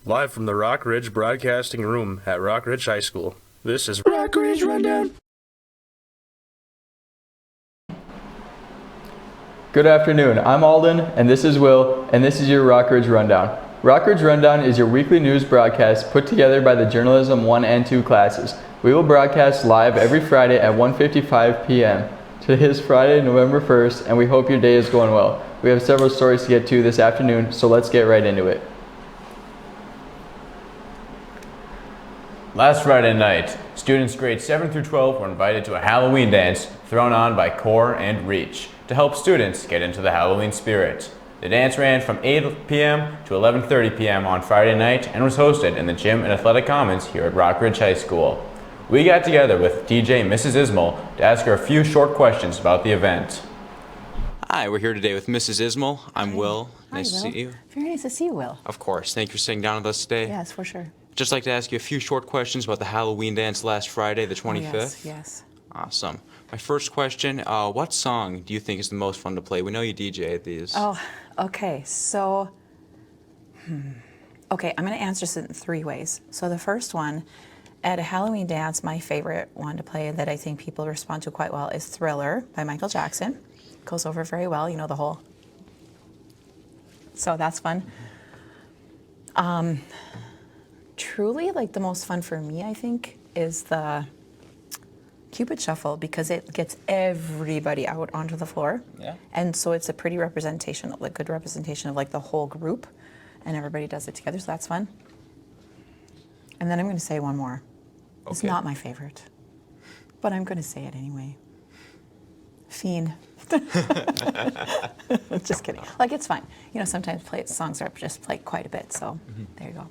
Live from the Rock Ridge Broadcasting Room at Rock Ridge High School, this is Rock Ridge Rundown. Good afternoon, I'm Alden, and this is Will, and this is your Rock Ridge Rundown. Rock Ridge Rundown is your weekly news broadcast put together by the Journalism 1 and 2 classes. We will broadcast live every Friday at 1:55 p.m. Today is Friday, November 1st, and we hope your day is going well. We have several stories to get to this afternoon, so let's get right into it. Last Friday night, students grades 7 through 12 were invited to a Halloween dance thrown on by CORE and REACH to help students get into the Halloween spirit. The dance ran from 8 p.m. to 11:30 p.m. on Friday night and was hosted in the gym and athletic commons here at Rock Ridge High School. We got together with DJ Mrs. Ismail to ask her a few short questions about the event. Hi, we're here today with Mrs. Ismail. I'm Will. Nice to see you. Very nice to see you, Will. Of course. Thank you for sitting down with us today. Yes, for sure. Just like to ask you a few short questions about the Halloween dance last Friday, the 25th. Oh, yes. Awesome. My first question, what song do you think is the most fun to play? We know you DJ at these. Oh, okay. So, okay, I'm going to answer this in three ways. So the first one, at a Halloween dance, my favorite one to play that I think people respond to quite well is Thriller by Michael Jackson. Goes over very well, you know, the whole. So that's fun. Truly, like the most fun for me, I think, is the Cupid Shuffle because it gets everybody out onto the floor. Yeah. And so it's a pretty representation, like good representation of like the whole group, and everybody does it together, so that's fun. And then I'm going to say one more. Okay. It's not my favorite, but I'm going to say it anyway. Fiend. Just kidding. Like, it's fine. You know, sometimes songs are just played quite a bit, so there you go.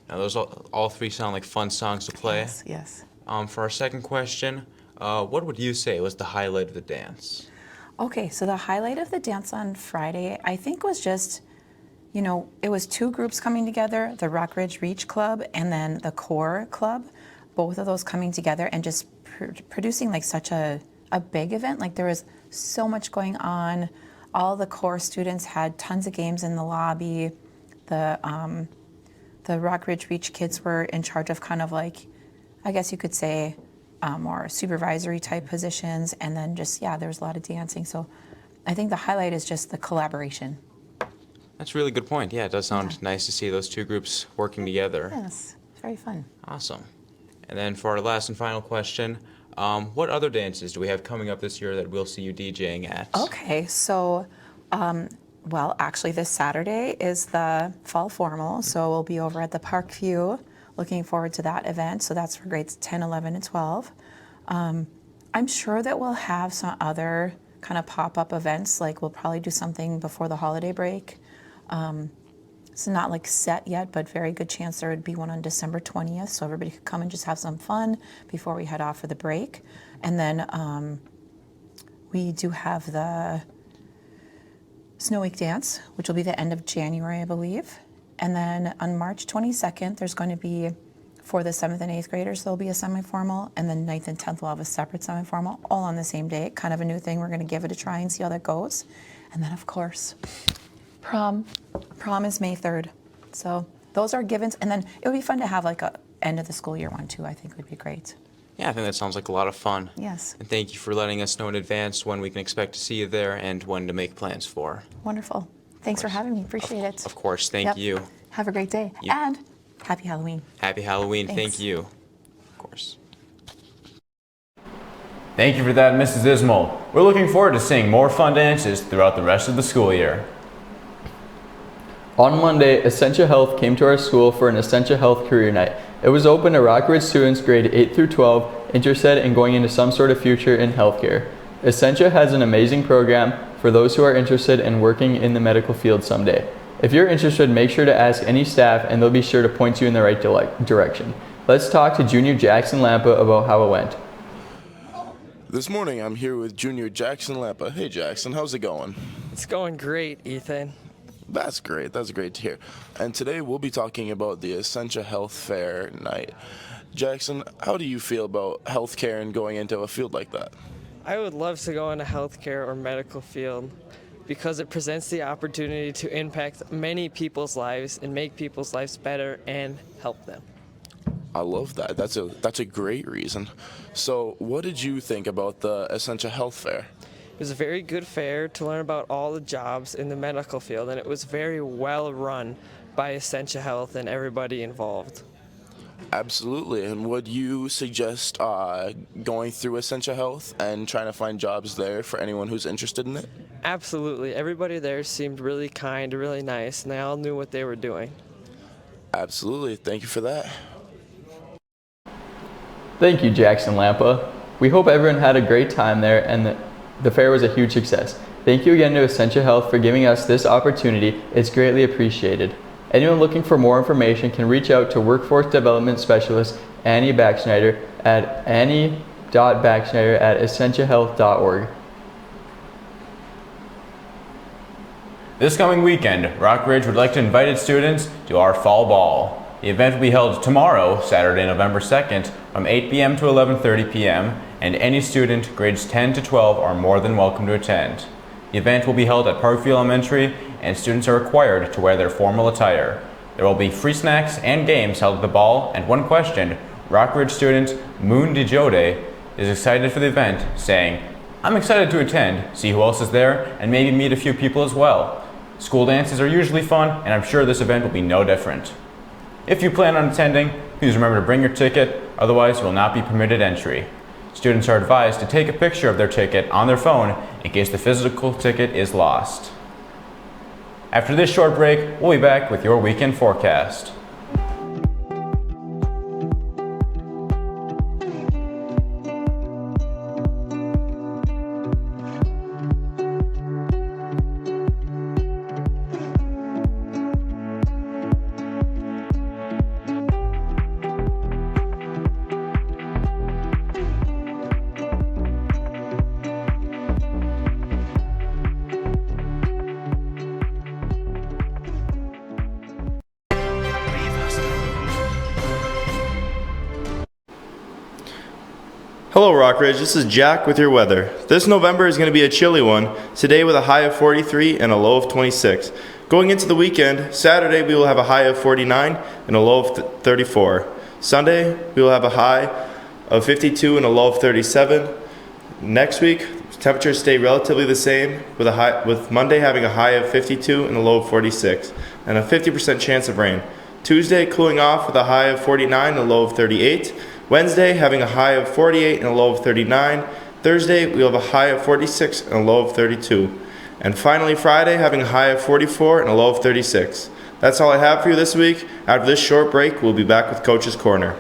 Now, those all three sound like fun songs to play. Yes. For our second question, what would you say was the highlight of the dance? Okay, so the highlight of the dance on Friday, I think, was just, you know, it was two groups coming together, the Rock Ridge REACH Club and then the CORE Club, both of those coming together and just producing like such a big event. Like there was so much going on. All the CORE students had tons of games in the lobby. The Rock Ridge REACH kids were in charge of kind of like, I guess you could say, more supervisory type positions. And then just, yeah, there was a lot of dancing. So I think the highlight is just the collaboration. That's a really good point. Yeah, it does sound nice to see those two groups working together. Yes, it's very fun. Awesome. And then for our last and final question, what other dances do we have coming up this year that we'll see you DJing at? Okay, so, well, actually this Saturday is the fall formal, so we'll be over at the Parkview. Looking forward to that event. So that's for grades 10, 11, and 12. I'm sure that we'll have some other kind of pop-up events, like we'll probably do something before the holiday break. It's not like set yet, but very good chance there would be one on December 20th, so everybody could come and just have some fun before we head off for the break. And then we do have the Snow Week Dance, which will be the end of January, I believe. And then on March 22nd, there's going to be, for the 7th and 8th graders, there'll be a semi-formal, and then 9th and 10th will have a separate semi-formal, all on the same day. Kind of a new thing. We're going to give it a try and see how that goes. And then, of course, prom. Prom is May 3rd. So those are givens. And then it would be fun to have like a end of the school year one, too. I think would be great. Yeah, I think that sounds like a lot of fun. Yes. And thank you for letting us know in advance when we can expect to see you there and when to make plans for. Wonderful. Thanks for having me. Appreciate it. Of course. Thank you. Have a great day. And happy Halloween. Happy Halloween. Thanks. Thank you. Of course. Thank you for that, Mrs. Ismail. We're looking forward to seeing more fun dances throughout the rest of the school year. On Monday, Essentia Health came to our school for an Essentia Health Career Night. It was open to Rock Ridge students grade 8 through 12 interested in going into some sort of future in healthcare. Essentia has an amazing program for those who are interested in working in the medical field someday. If you're interested, make sure to ask any staff and they'll be sure to point you in the right direction. Let's talk to Junior Jackson Lampa about how it went. This morning I'm here with Junior Jackson Lampa. Hey Jackson, how's it going? It's going great, Ethan. That's great to hear. And today we'll be talking about the Essentia Health Fair night. Jackson, how do you feel about healthcare and going into a field like that? I would love to go into healthcare or medical field. because it presents the opportunity to impact many people's lives and make people's lives better and help them. I love that. That's a great reason. So, what did you think about the Essentia Health Fair? It was a very good fair to learn about all the jobs in the medical field, and it was very well run by Essentia Health and everybody involved. Absolutely. And would you suggest going through Essentia Health and trying to find jobs there for anyone who's interested in it? Absolutely. Everybody there seemed really kind, really nice, and they all knew what they were doing. Absolutely. Thank you for that. Thank you, Jackson Lampa. We hope everyone had a great time there and the fair was a huge success. Thank you again to Essentia Health for giving us this opportunity. It's greatly appreciated. Anyone looking for more information can reach out to Workforce Development Specialist Annie Backschneider at annie.backschneider@essentiahealth.org. This coming weekend, Rockridge would like to invite its students to our Fall Ball. The event will be held tomorrow, Saturday, November 2nd, from 8 p.m. to 11:30 p.m., and any student grades 10 to 12 are more than welcome to attend. The event will be held at Parkview Elementary, and students are required to wear their formal attire. There will be free snacks and games held at the ball, and one question, Rockridge student Moon DeJode is excited for the event, saying, "I'm excited to attend, see who else is there, and maybe meet a few people as well. School dances are usually fun, and I'm sure this event will be no different." If you plan on attending, please remember to bring your ticket, otherwise you will not be permitted entry. Students are advised to take a picture of their ticket on their phone in case the physical ticket is lost. After this short break, we'll be back with your weekend forecast. Hello Rockridge, this is Jack with your weather. This November is going to be a chilly one, today with a high of 43 and a low of 26. Going into the weekend, Saturday we will have a high of 49 and a low of 34. Sunday we will have a high of 52 and a low of 37. Next week, temperatures stay relatively the same with Monday having a high of 52 and a low of 46 and a 50% chance of rain. Tuesday cooling off with a high of 49 and a low of 38. Wednesday, having a high of 48 and a low of 39. Thursday, we'll have a high of 46 and a low of 32. And finally, Friday, having a high of 44 and a low of 36. That's all I have for you this week. After this short break, we'll be back with Coach's Corner.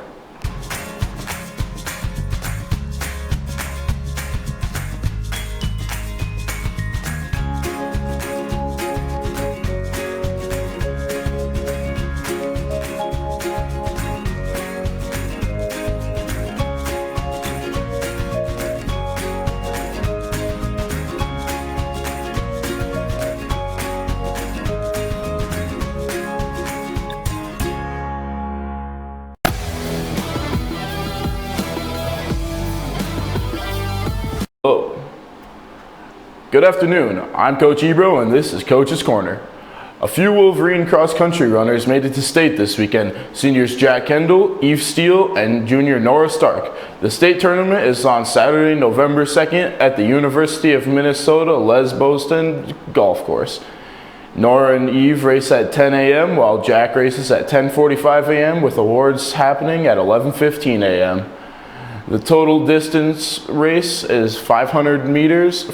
Hello. Good afternoon. I'm Coach Ebro and this is Coach's Corner. A few Wolverine cross-country runners made it to state this weekend. Seniors Jack Kendall, Eve Steele, and junior Nora Stark. The state tournament is on Saturday, November 2nd at the University of Minnesota Les Boston Golf Course. Nora and Eve race at 10 a.m. while Jack races at 10:45 a.m. with awards happening at 11:15 a.m. The total distance race is 5,000 meters,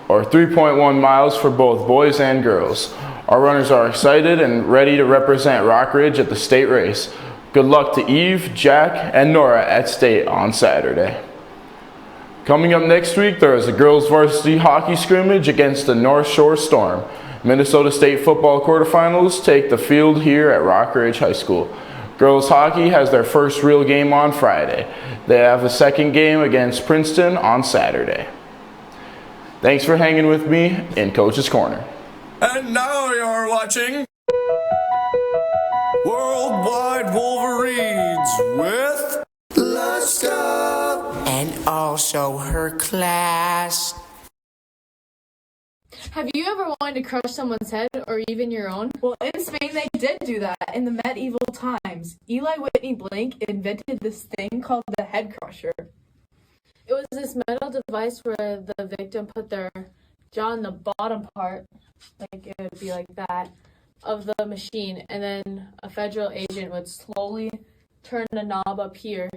or 3.1 miles for both boys and girls. Our runners are excited and ready to represent Rockridge at the state race. Good luck to Eve, Jack, and Nora at state on Saturday. Coming up next week, there is a girls varsity hockey scrimmage against the North Shore Storm. Minnesota State football quarterfinals take the field here at Rockridge High School. Girls hockey has their first real game on Friday. They have a second game against Princeton on Saturday. Thanks for hanging with me in Coach's Corner. And now you're watching Worldwide Wolverines with Luska and also her class. Have you ever wanted to crush someone's head or even your own? Well, in Spain they did do that in the medieval times. Eli Whitney Blank invented this thing called the head crusher. It was this metal device where the victim put their jaw in the bottom part, like it would be like that, of the machine, and then a federal agent would slowly turn the knob up here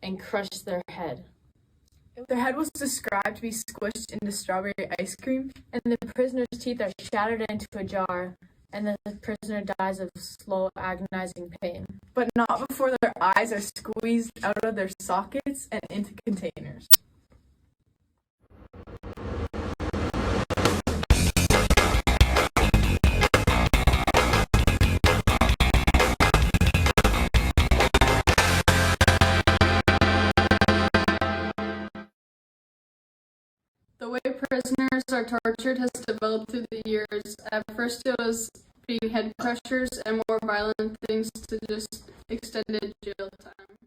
and crush their head. Their head was described to be squished into strawberry ice cream. And the prisoner's teeth are shattered into a jar, and the prisoner dies of slow, agonizing pain. But not before their eyes are squeezed out of their sockets and into containers. The way prisoners are tortured has developed through the years. At first it was being head crushers and more violent things to just extended jail time.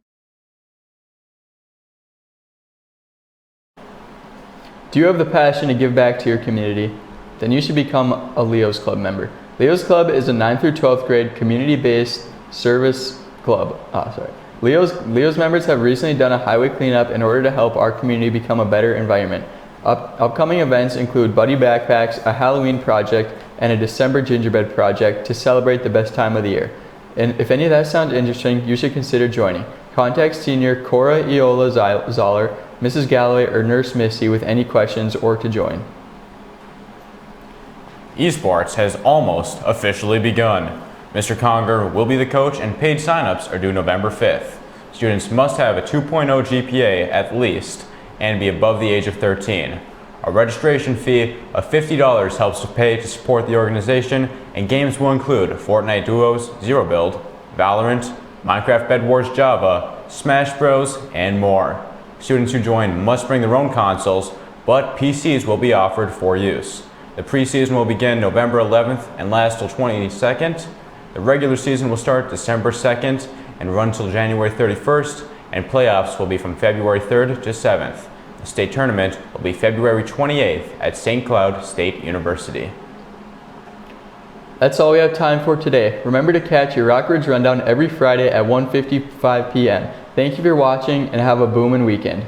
Do you have the passion to give back to your community? Then you should become a Leo's Club member. Leo's Club is a 9th through 12th grade community-based service club. Leo's members have recently done a highway cleanup in order to help our community become a better environment. Upcoming events include Buddy Backpacks, a Halloween project, and a December gingerbread project to celebrate the best time of the year. And if any of that sounds interesting, you should consider joining. Contact Senior Cora Iola Zoller, Mrs. Galloway, or Nurse Missy with any questions or to join. Esports has almost officially begun. Mr. Conger will be the coach and paid signups are due November 5th. Students must have a 2.0 GPA at least and be above the age of 13. A registration fee of $50 helps to pay to support the organization, and games will include Fortnite Duos, Zero Build, Valorant, Minecraft Bed Wars Java, Smash Bros, and more. Students who join must bring their own consoles, but PCs will be offered for use. The preseason will begin November 11th and last till 22nd. The regular season will start December 2nd and run till January 31st, and playoffs will be from February 3rd to 7th. The state tournament will be February 28th at St. Cloud State University. That's all we have time for today. Remember to catch your Rockridge Rundown every Friday at 1:55 p.m. Thank you for watching and have a booming weekend.